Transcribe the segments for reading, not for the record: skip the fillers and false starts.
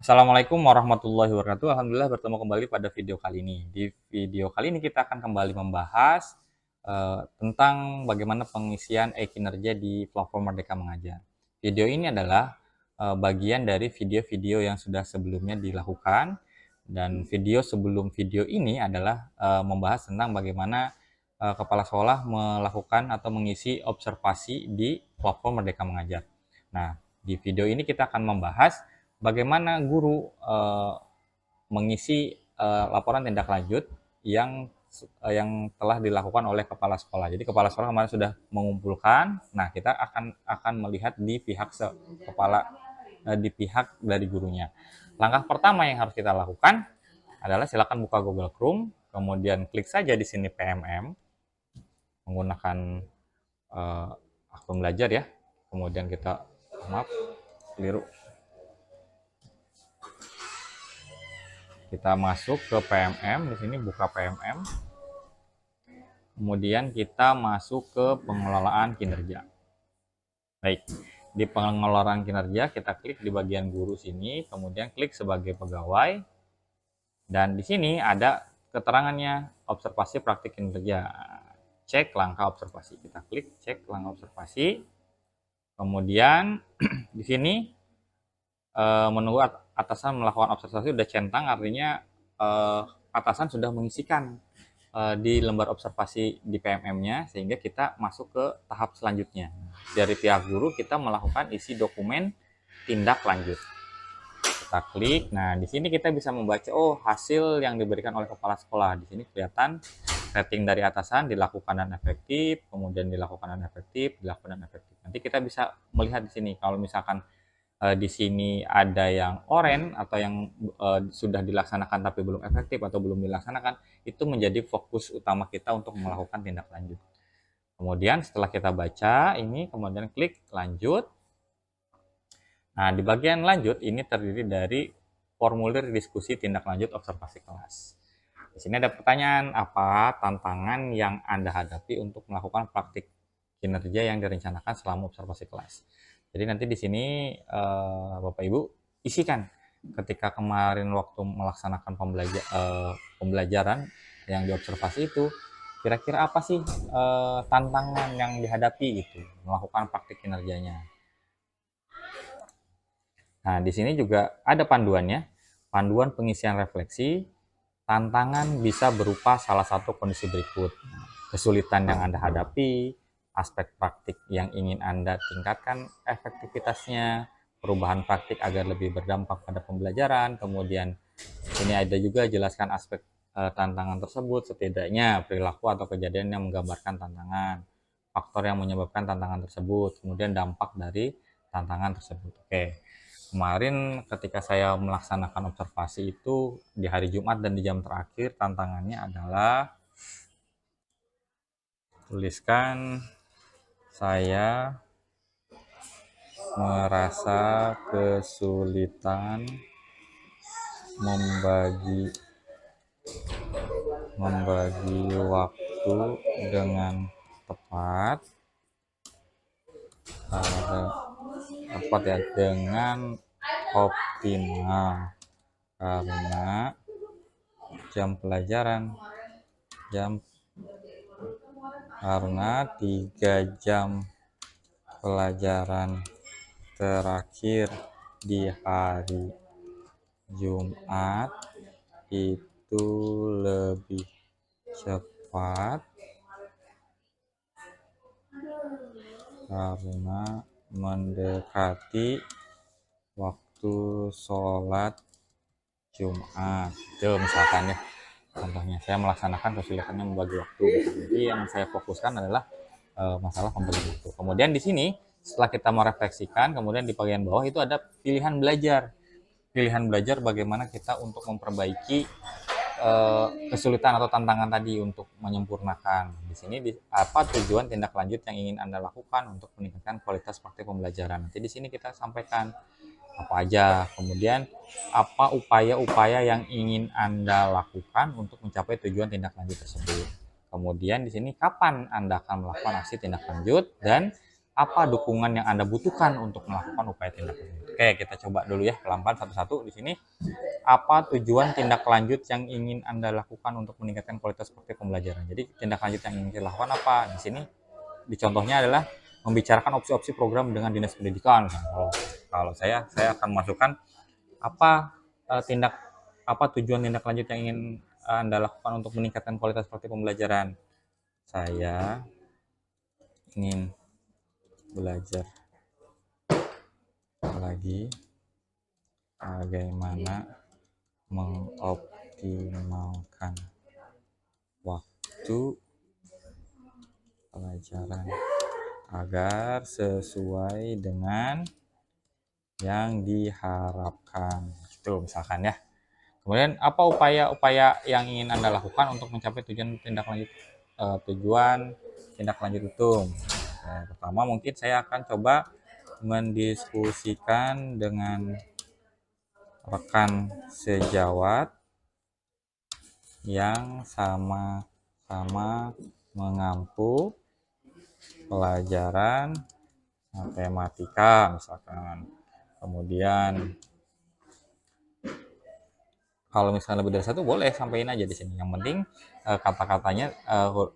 Assalamualaikum warahmatullahi wabarakatuh. Alhamdulillah bertemu kembali pada video kali ini. Di video kali ini kita akan kembali membahas tentang bagaimana pengisian e-kinerja di platform Merdeka Mengajar. Video ini adalah bagian dari video-video yang sudah sebelumnya dilakukan, dan video sebelum video ini adalah membahas tentang bagaimana kepala sekolah melakukan atau mengisi observasi di platform Merdeka Mengajar. Nah, di video ini kita akan membahas bagaimana guru mengisi laporan tindak lanjut yang telah dilakukan oleh kepala sekolah. Jadi kepala sekolah kemarin sudah mengumpulkan. Nah, kita akan melihat di pihak di pihak dari gurunya. Langkah pertama yang harus kita lakukan adalah silakan buka Google Chrome, kemudian klik saja di sini PMM menggunakan akun belajar ya. Kemudian kita keliru. Kita masuk ke PMM, di sini buka PMM. Kemudian kita masuk ke pengelolaan kinerja. Baik, di pengelolaan kinerja kita klik di bagian guru sini, kemudian klik sebagai pegawai. Dan di sini ada keterangannya observasi praktik kinerja. Cek langkah observasi. Kita klik cek langkah observasi. Kemudian di sini menunggu atasan melakukan observasi sudah centang, artinya atasan sudah mengisikan di lembar observasi di PMM-nya, sehingga kita masuk ke tahap selanjutnya. Dari pihak guru kita melakukan isi dokumen tindak lanjut. Kita klik. Nah, di sini kita bisa membaca hasil yang diberikan oleh kepala sekolah. Di sini kelihatan rating dari atasan dilakukan dan efektif, kemudian dilakukan dan efektif, dilakukan dan efektif. Nanti kita bisa melihat di sini kalau misalkan di sini ada yang oranye atau yang sudah dilaksanakan tapi belum efektif atau belum dilaksanakan, itu menjadi fokus utama kita untuk melakukan tindak lanjut. Kemudian setelah kita baca ini, kemudian klik lanjut. Nah, di bagian lanjut ini terdiri dari formulir diskusi tindak lanjut observasi kelas. Di sini ada pertanyaan, apa tantangan yang Anda hadapi untuk melakukan praktik kinerja yang direncanakan selama observasi kelas. Jadi nanti di sini Bapak Ibu isikan ketika kemarin waktu melaksanakan pembelajaran yang diobservasi itu, kira-kira apa sih tantangan yang dihadapi gitu melakukan praktik kinerjanya. Nah, di sini juga ada panduannya, panduan pengisian refleksi. Tantangan bisa berupa salah satu kondisi berikut: kesulitan yang Anda hadapi, aspek praktik yang ingin Anda tingkatkan efektivitasnya, perubahan praktik agar lebih berdampak pada pembelajaran. Kemudian ini ada juga jelaskan aspek tantangan tersebut, setidaknya perilaku atau kejadian yang menggambarkan tantangan, faktor yang menyebabkan tantangan tersebut, kemudian dampak dari tantangan tersebut. Oke. Kemarin ketika saya melaksanakan observasi itu di hari Jumat dan di jam terakhir, tantangannya adalah tuliskan saya merasa kesulitan membagi waktu dengan tepat dengan optimal, karena karena 3 jam pelajaran terakhir di hari Jumat itu lebih cepat karena mendekati waktu sholat Jumat. Itu misalkan ya, contohnya saya melaksanakan kesulitannya membagi waktu. Jadi yang saya fokuskan adalah masalah pembagian waktu. Kemudian di sini setelah kita merefleksikan, kemudian di bagian bawah itu ada pilihan belajar. Pilihan belajar bagaimana kita untuk memperbaiki kesulitan atau tantangan tadi untuk menyempurnakan. Di sini apa tujuan tindak lanjut yang ingin Anda lakukan untuk meningkatkan kualitas praktik pembelajaran. Nanti di sini kita sampaikan apa aja. Kemudian apa upaya-upaya yang ingin Anda lakukan untuk mencapai tujuan tindak lanjut tersebut. Kemudian di sini kapan Anda akan melakukan aksi tindak lanjut dan apa dukungan yang Anda butuhkan untuk melakukan upaya tindak lanjut. Oke, kita coba dulu ya pelan-pelan satu-satu di sini. Apa tujuan tindak lanjut yang ingin Anda lakukan untuk meningkatkan kualitas praktik pembelajaran? Jadi tindak lanjut yang ingin dilakukan apa? Di sini di contohnya adalah membicarakan opsi-opsi program dengan dinas pendidikan. Kalau saya akan masukkan apa tujuan tindak lanjut yang ingin Anda lakukan untuk meningkatkan kualitas praktik pembelajaran. Saya ingin belajar lagi bagaimana mengoptimalkan waktu pelajaran agar sesuai dengan yang diharapkan. Itu misalkan ya. Kemudian apa upaya-upaya yang ingin Anda lakukan untuk mencapai tujuan tindak lanjut itu? Nah, pertama mungkin saya akan coba mendiskusikan dengan rekan sejawat yang sama-sama mengampu pelajaran matematika misalkan. Kemudian kalau misalnya lebih dari satu boleh sampaikan aja di sini. Yang penting kata-katanya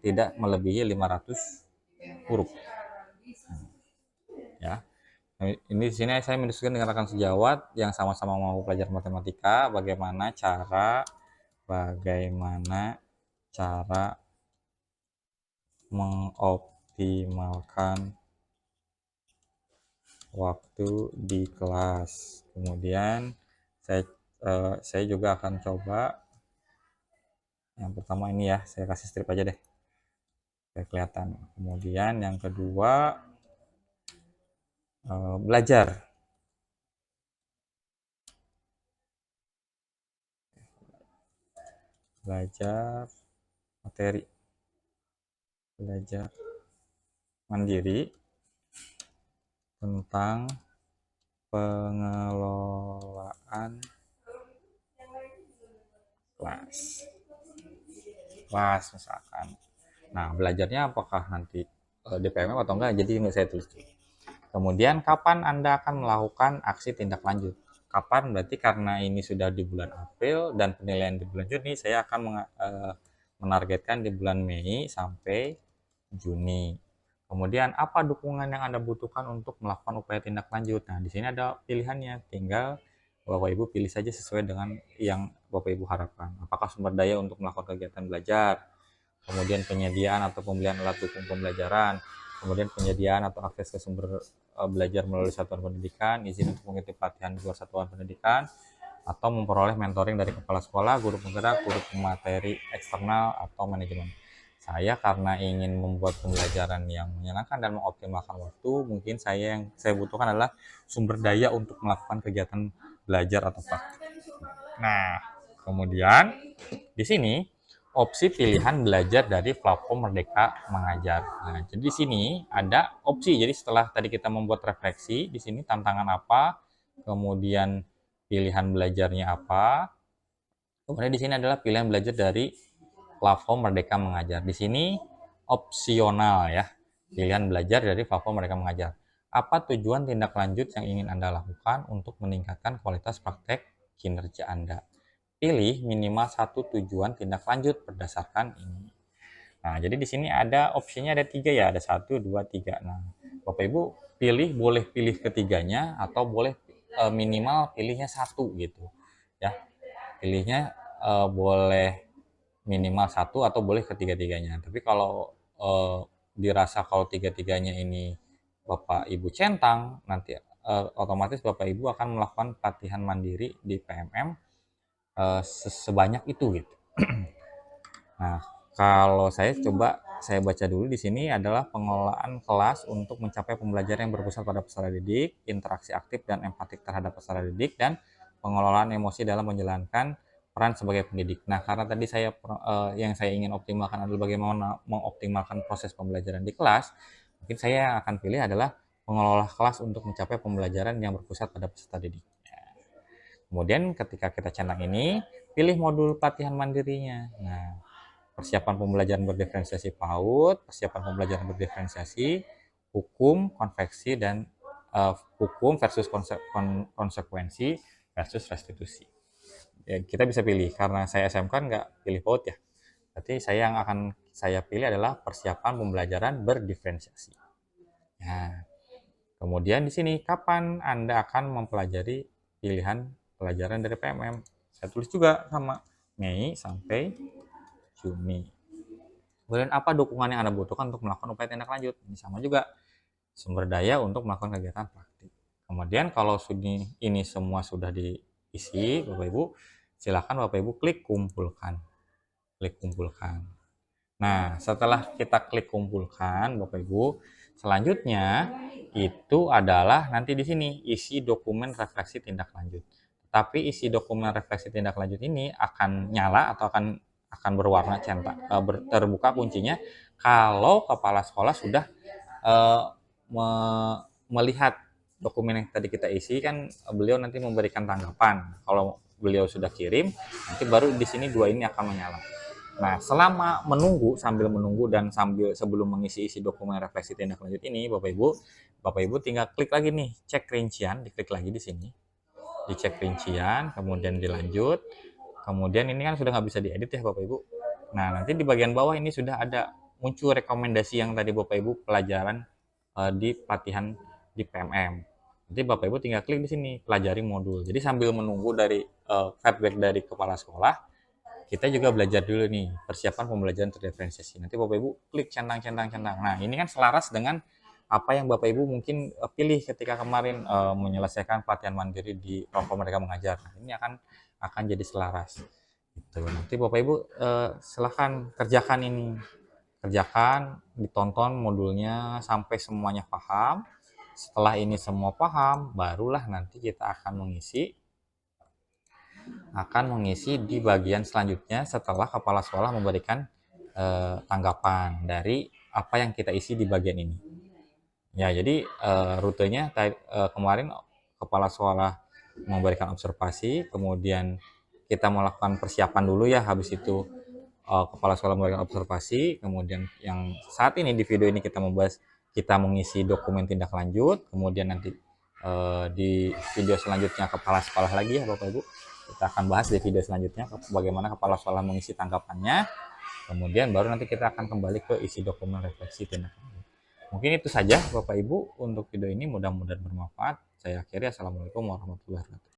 tidak melebihi 500 huruf. Ya. Ini di sini saya mendiskusikan dengan rekan sejawat yang sama-sama mau belajar matematika bagaimana cara mengoptimalkan waktu di kelas. Kemudian saya juga akan coba yang pertama ini ya, saya kasih strip aja deh biar kelihatan. Kemudian yang kedua belajar materi, belajar mandiri tentang pengelolaan kelas misalkan. Nah, belajarnya apakah nanti di PMM atau enggak, jadi nggak saya tulis. Kemudian kapan Anda akan melakukan aksi tindak lanjut? Kapan? Berarti karena ini sudah di bulan April dan penilaian di bulan Juni, saya akan menargetkan di bulan Mei sampai Juni. Kemudian apa dukungan yang Anda butuhkan untuk melakukan upaya tindak lanjut? Nah, di sini ada pilihannya, tinggal Bapak Ibu pilih saja sesuai dengan yang Bapak Ibu harapkan. Apakah sumber daya untuk melakukan kegiatan belajar, kemudian penyediaan atau pembelian alat dukung pembelajaran, kemudian penyediaan atau akses ke sumber belajar melalui satuan pendidikan, izin untuk mengikuti pelatihan di luar satuan pendidikan, atau memperoleh mentoring dari kepala sekolah, guru penggerak, guru pemateri eksternal, atau manajemen. Saya karena ingin membuat pembelajaran yang menyenangkan dan mengoptimalkan waktu, mungkin yang saya butuhkan adalah sumber daya untuk melakukan kegiatan belajar atau praktik. Nah, kemudian di sini opsi pilihan belajar dari platform Merdeka Mengajar. Nah, jadi di sini ada opsi. Jadi setelah tadi kita membuat refleksi, di sini tantangan apa, kemudian pilihan belajarnya apa, kemudian di sini adalah pilihan belajar dari platform Merdeka Mengajar. Di sini opsional ya, pilihan belajar dari platform Merdeka Mengajar. Apa tujuan tindak lanjut yang ingin Anda lakukan untuk meningkatkan kualitas praktek kinerja Anda? Pilih minimal satu tujuan tindak lanjut berdasarkan ini. Nah, jadi di sini ada opsinya ada 3 ya, ada 1, 2, 3. Nah, Bapak Ibu boleh pilih ketiganya atau boleh minimal pilihnya 1 gitu. Ya, pilihnya boleh minimal 1 atau boleh ketiga-tiganya. Tapi kalau dirasa kalau tiga-tiganya ini Bapak Ibu centang, nanti otomatis Bapak Ibu akan melakukan pelatihan mandiri di PMM sebanyak itu gitu. Nah, kalau saya baca dulu di sini adalah pengelolaan kelas untuk mencapai pembelajaran yang berpusat pada peserta didik, interaksi aktif dan empatik terhadap peserta didik, dan pengelolaan emosi dalam menjalankan peran sebagai pendidik. Nah, karena tadi yang saya ingin optimalkan adalah bagaimana mengoptimalkan proses pembelajaran di kelas, mungkin saya akan pilih adalah pengelola kelas untuk mencapai pembelajaran yang berpusat pada peserta didik. Kemudian ketika kita centang ini, pilih modul pelatihan mandirinya. Nah, persiapan pembelajaran berdiferensiasi PAUD, persiapan pembelajaran berdiferensiasi, hukum, konveksi, dan hukum versus konsekuensi versus restitusi. Ya, kita bisa pilih, karena saya SMK nggak pilih PAUD ya. Berarti yang akan saya pilih adalah persiapan pembelajaran berdiferensiasi. Nah, kemudian di sini kapan Anda akan mempelajari pilihan pelajaran dari PMM. Saya tulis juga sama, Mei sampai Juni. Kemudian apa dukungan yang Anda butuhkan untuk melakukan upaya tindak lanjut? Ini sama juga, sumber daya untuk melakukan kegiatan praktik. Kemudian kalau ini semua sudah diisi, Bapak Ibu, silakan Bapak Ibu klik kumpulkan. Klik kumpulkan. Nah, setelah kita klik kumpulkan, Bapak Ibu, selanjutnya itu adalah nanti di sini isi dokumen refleksi tindak lanjut. Tapi isi dokumen refleksi tindak lanjut ini akan nyala atau akan berwarna centang, terbuka kuncinya kalau kepala sekolah sudah melihat dokumen yang tadi kita isi. Kan beliau nanti memberikan tanggapan. Kalau beliau sudah kirim, nanti baru di sini dua ini akan menyala. Nah, selama sambil menunggu dan sebelum mengisi isi dokumen refleksi tindak lanjut ini, Bapak Ibu tinggal klik lagi nih, cek rincian, diklik lagi di sini. Dicek rincian, kemudian dilanjut. Kemudian ini kan sudah nggak bisa diedit ya Bapak Ibu. Nah, nanti di bagian bawah ini sudah ada muncul rekomendasi yang tadi Bapak Ibu pelajaran di pelatihan di PMM. Nanti Bapak Ibu tinggal klik di sini, pelajari modul. Jadi sambil menunggu dari feedback dari kepala sekolah, kita juga belajar dulu nih, persiapan pembelajaran terdiferensiasi. Nanti Bapak Ibu klik centang. Nah, ini kan selaras dengan apa yang Bapak Ibu mungkin pilih ketika kemarin menyelesaikan pelatihan mandiri di kelompok mereka mengajar. Nah, ini akan jadi selaras. Gitu. Nanti Bapak Ibu silahkan kerjakan ini. Kerjakan, ditonton modulnya sampai semuanya paham. Setelah ini semua paham, barulah nanti kita akan mengisi di bagian selanjutnya setelah kepala sekolah memberikan tanggapan dari apa yang kita isi di bagian ini. Ya, jadi rutenya kemarin kepala sekolah memberikan observasi, kemudian kita melakukan persiapan dulu ya, habis itu kepala sekolah memberikan observasi, kemudian yang saat ini di video ini kita membahas, kita mengisi dokumen tindak lanjut, kemudian nanti di video selanjutnya kepala sekolah lagi ya Bapak Ibu, kita akan bahas di video selanjutnya bagaimana kepala sekolah mengisi tanggapannya, kemudian baru nanti kita akan kembali ke isi dokumen refleksi tindak lanjut. Mungkin itu saja Bapak Ibu untuk video ini, mudah-mudahan bermanfaat. Saya akhiri, Assalamualaikum warahmatullahi wabarakatuh.